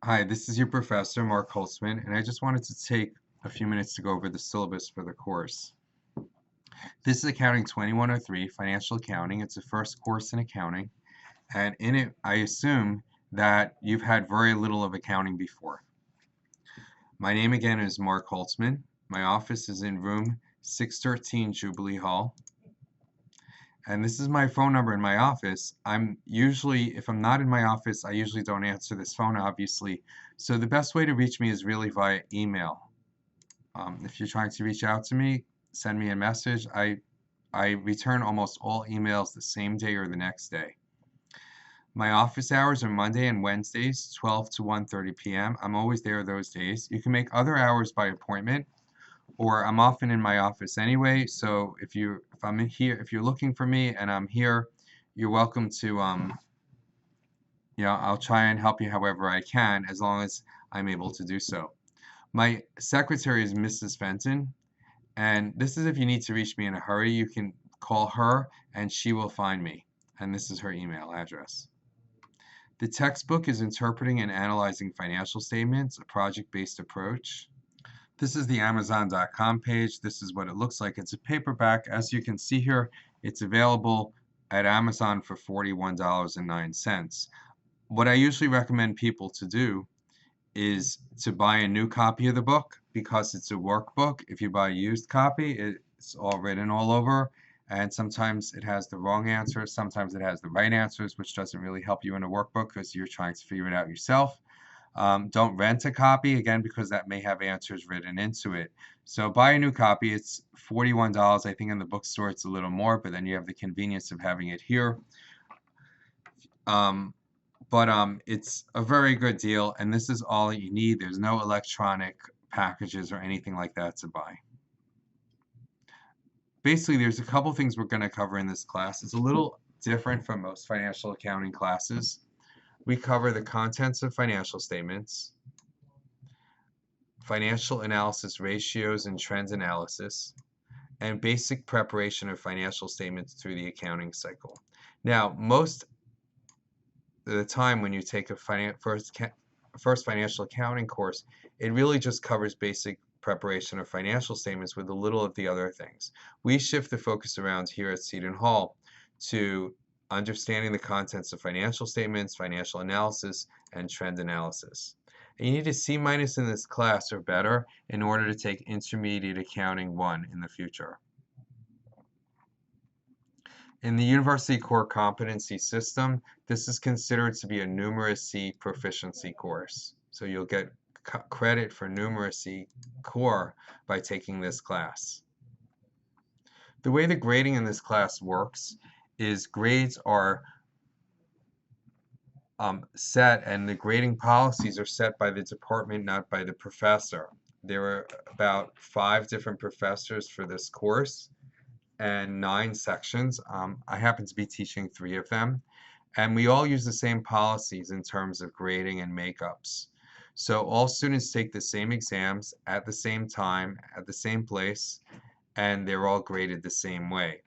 Hi, this is your professor, Mark Holtzman, and I just wanted to take a few minutes to go over the syllabus for the course. This is Accounting 2103, Financial Accounting. It's the first course in accounting, and in it, I assume that you've had very little of accounting before. My name again is Mark Holtzman. My office is in room 613 Jubilee Hall, and this is my phone number in my office. If I'm not in my office, I usually don't answer this phone, obviously. So the best way to reach me is really via email. If you're trying to reach out to me, send me a message. I return almost all emails the same day or the next day. My office hours are Monday and Wednesdays, 12 to 1:30 p.m. I'm always there those days. You can make other hours by appointment, or I'm often in my office anyway. So if I'm in here, if you're looking for me and I'm here, you're welcome to I'll try and help you however I can as long as I'm able to do so. My secretary is Mrs. Fenton. And this is if you need to reach me in a hurry, you can call her and she will find me. And this is her email address. The textbook is Interpreting and Analyzing Financial Statements, a project-based approach. This is the Amazon.com page. This is what it looks like. It's a paperback. As you can see here, it's available at Amazon for $41.09. What I usually recommend people to do is to buy a new copy of the book because it's a workbook. If you buy a used copy, it's all written all over, and sometimes it has the wrong answers, sometimes it has the right answers, which doesn't really help you in a workbook because you're trying to figure it out yourself. Don't rent a copy, again, because that may have answers written into it. So buy a new copy. It's $41. I think in the bookstore it's a little more, but then you have the convenience of having it here. But it's a very good deal, and this is all you need. There's no electronic packages or anything like that to buy. Basically, there's a couple things we're going to cover in this class. It's a little different from most financial accounting classes. We cover the contents of financial statements, financial analysis ratios and trends analysis, and basic preparation of financial statements through the accounting cycle. Now, most the time when you take a first financial accounting course, it really just covers basic preparation of financial statements with a little of the other things. We shift the focus around here at Seton Hall to understanding the contents of financial statements, financial analysis, and trend analysis. And you need a C- in this class or better in order to take Intermediate Accounting 1 in the future. In the University Core Competency System, this is considered to be a numeracy proficiency course. So you'll get credit for numeracy core by taking this class. The way the grading in this class works is grades are set, and the grading policies are set by the department, not by the professor. There are about 5 different professors for this course and 9 sections. I happen to be teaching 3 of them, and we all use the same policies in terms of grading and makeups. So all students take the same exams at the same time, at the same place, and they're all graded the same way.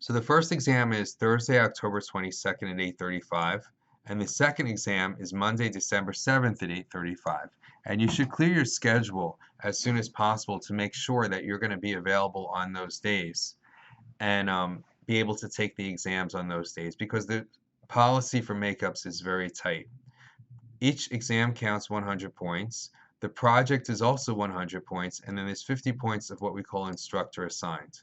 So the first exam is Thursday, October 22nd at 8:35, and the second exam is Monday, December 7th at 8:35. And you should clear your schedule as soon as possible to make sure that you're going to be available on those days and be able to take the exams on those days, because the policy for makeups is very tight. Each exam counts 100 points. The project is also 100 points, and then there's 50 points of what we call instructor assigned.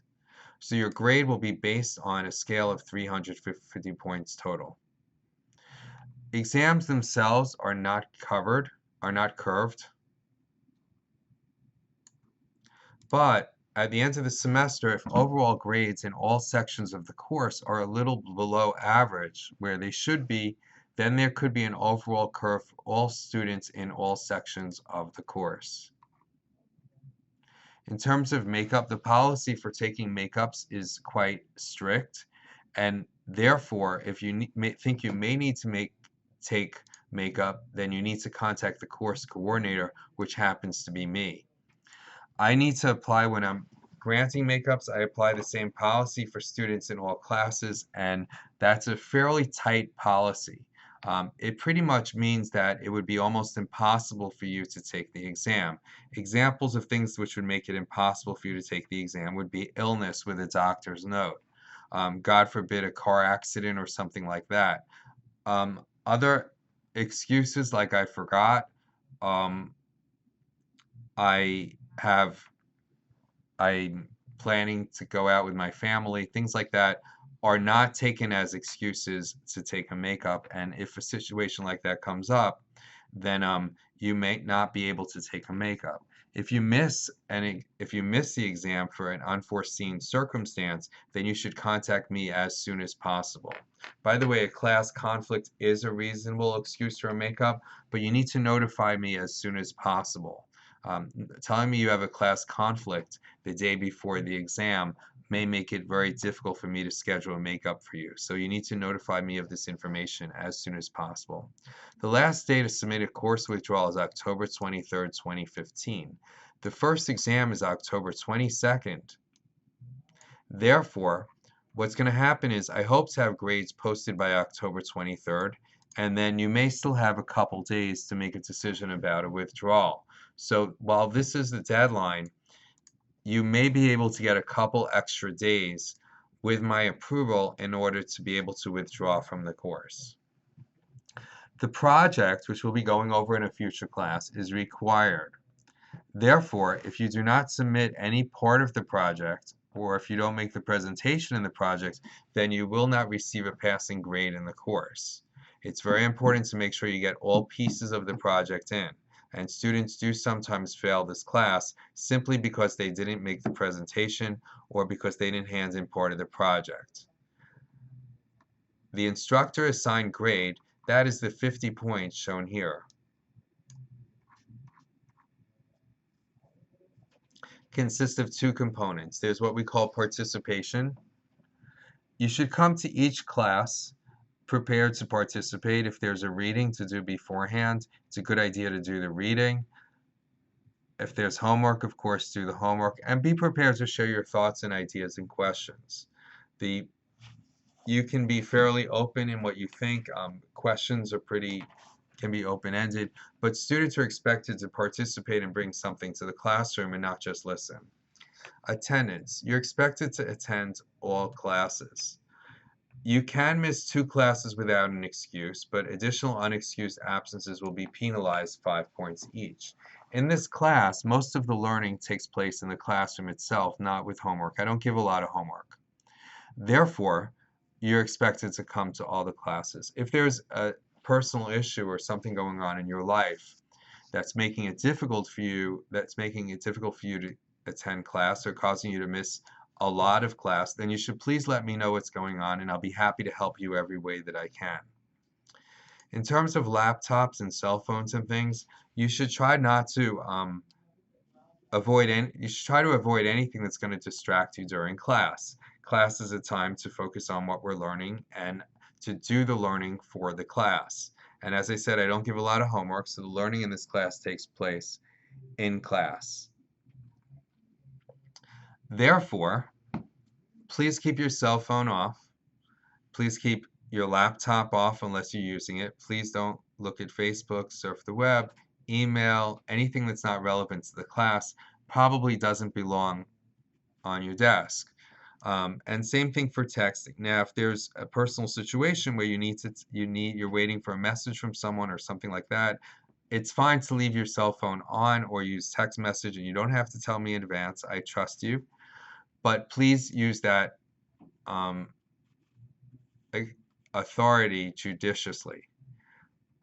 So your grade will be based on a scale of 350 points total. Exams themselves are not curved, but at the end of the semester, if overall grades in all sections of the course are a little below average, where they should be, then there could be an overall curve for all students in all sections of the course. In terms of makeup, the policy for taking makeups is quite strict, and therefore, if you think you may need to take makeup, then you need to contact the course coordinator, which happens to be me. I need to apply when I'm granting makeups. I apply the same policy for students in all classes, and that's a fairly tight policy. it pretty much means that it would be almost impossible for you to take the exam. Examples of things which would make it impossible for you to take the exam would be illness with a doctor's note, God forbid a car accident or something like that. Other excuses like I forgot, um, I have I'm planning to go out with my family, things like that are not taken as excuses to take a makeup. And if a situation like that comes up, then you may not be able to take a makeup. If you miss the exam for an unforeseen circumstance, then you should contact me as soon as possible. By the way, a class conflict is a reasonable excuse for a makeup, but you need to notify me as soon as possible. Telling me you have a class conflict the day before the exam may make it very difficult for me to schedule a makeup for you. So you need to notify me of this information as soon as possible. The last day to submit a course withdrawal is October 23rd, 2015. The first exam is October 22nd. Therefore, what's going to happen is I hope to have grades posted by October 23rd, and then you may still have a couple days to make a decision about a withdrawal. So while this is the deadline, you may be able to get a couple extra days with my approval in order to be able to withdraw from the course. The project, which we'll be going over in a future class, is required. Therefore, if you do not submit any part of the project, or if you don't make the presentation in the project, then you will not receive a passing grade in the course. It's very important to make sure you get all pieces of the project in. And students do sometimes fail this class simply because they didn't make the presentation or because they didn't hand in part of the project. The instructor assigned grade, that is the 50 points shown here. Consists of two components. There's what we call participation. You should come to each class prepared to participate. If there's a reading to do beforehand, it's a good idea to do the reading. If there's homework, of course, do the homework, and be prepared to share your thoughts and ideas and questions. You can be fairly open in what you think. Questions are can be open-ended, but students are expected to participate and bring something to the classroom and not just listen. Attendance. You're expected to attend all classes. You can miss 2 classes without an excuse, but additional unexcused absences will be penalized 5 points each. In this class, most of the learning takes place in the classroom itself, not with homework. I don't give a lot of homework. Therefore, you're expected to come to all the classes. If there's a personal issue or something going on in your life that's making it difficult for you, to attend class or causing you to miss a lot of class, then you should please let me know what's going on, and I'll be happy to help you every way that I can. In terms of laptops and cell phones and things, you should try not to avoid anything that's going to distract you during class. Class is a time to focus on what we're learning and to do the learning for the class. And as I said, I don't give a lot of homework, so the learning in this class takes place in class. Therefore, please keep your cell phone off. Please keep your laptop off unless you're using it. Please don't look at Facebook, surf the web, email, anything that's not relevant to the class probably doesn't belong on your desk. And same thing for texting. Now, if there's a personal situation where you're waiting for a message from someone or something like that, it's fine to leave your cell phone on or use text message, and you don't have to tell me in advance. I trust you. But please use that authority judiciously.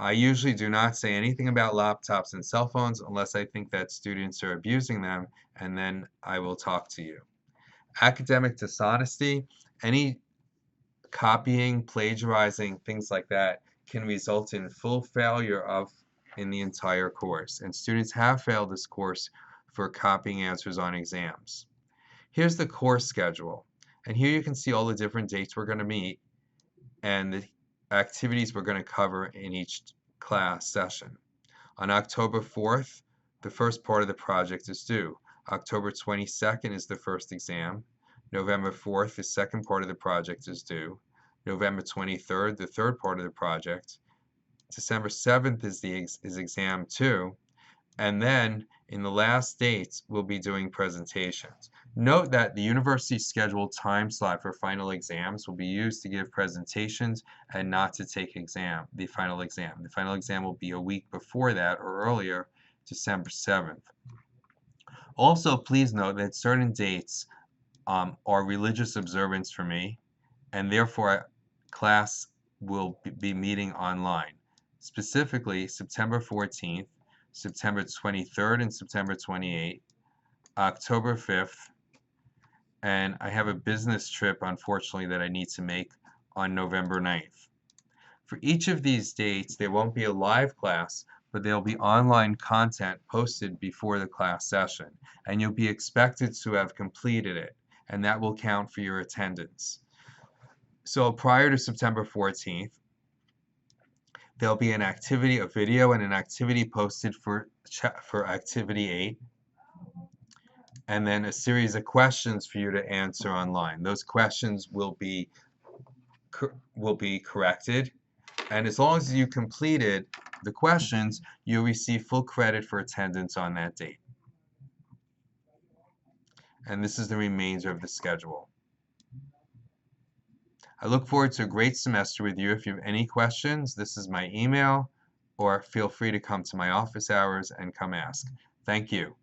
I usually do not say anything about laptops and cell phones unless I think that students are abusing them, and then I will talk to you. Academic dishonesty, any copying, plagiarizing, things like that can result in full failure in the entire course, and students have failed this course for copying answers on exams. Here's the course schedule, and here you can see all the different dates we're going to meet and the activities we're going to cover in each class session. On October 4th, the first part of the project is due. October 22nd is the first exam. November 4th, the second part of the project is due. November 23rd, the third part of the project. December 7th is exam 2. And then in the last dates, we'll be doing presentations. Note that the university's scheduled time slot for final exams will be used to give presentations and not to take the final exam. The final exam will be a week before that or earlier, December 7th. Also, please note that certain dates are religious observance for me, and therefore class will be meeting online. Specifically, September 14th, September 23rd and September 28th, October 5th, and I have a business trip, unfortunately, that I need to make on November 9th. For each of these dates, there won't be a live class, but there'll be online content posted before the class session, and you'll be expected to have completed it, and that will count for your attendance. So prior to September 14th, there'll be a video and an activity posted for activity 8, and then a series of questions for you to answer online. Those questions will be corrected, and as long as you completed the questions, you'll receive full credit for attendance on that date. And this is the remainder of the schedule. I look forward to a great semester with you. If you have any questions, this is my email, or feel free to come to my office hours and come ask. Thank you.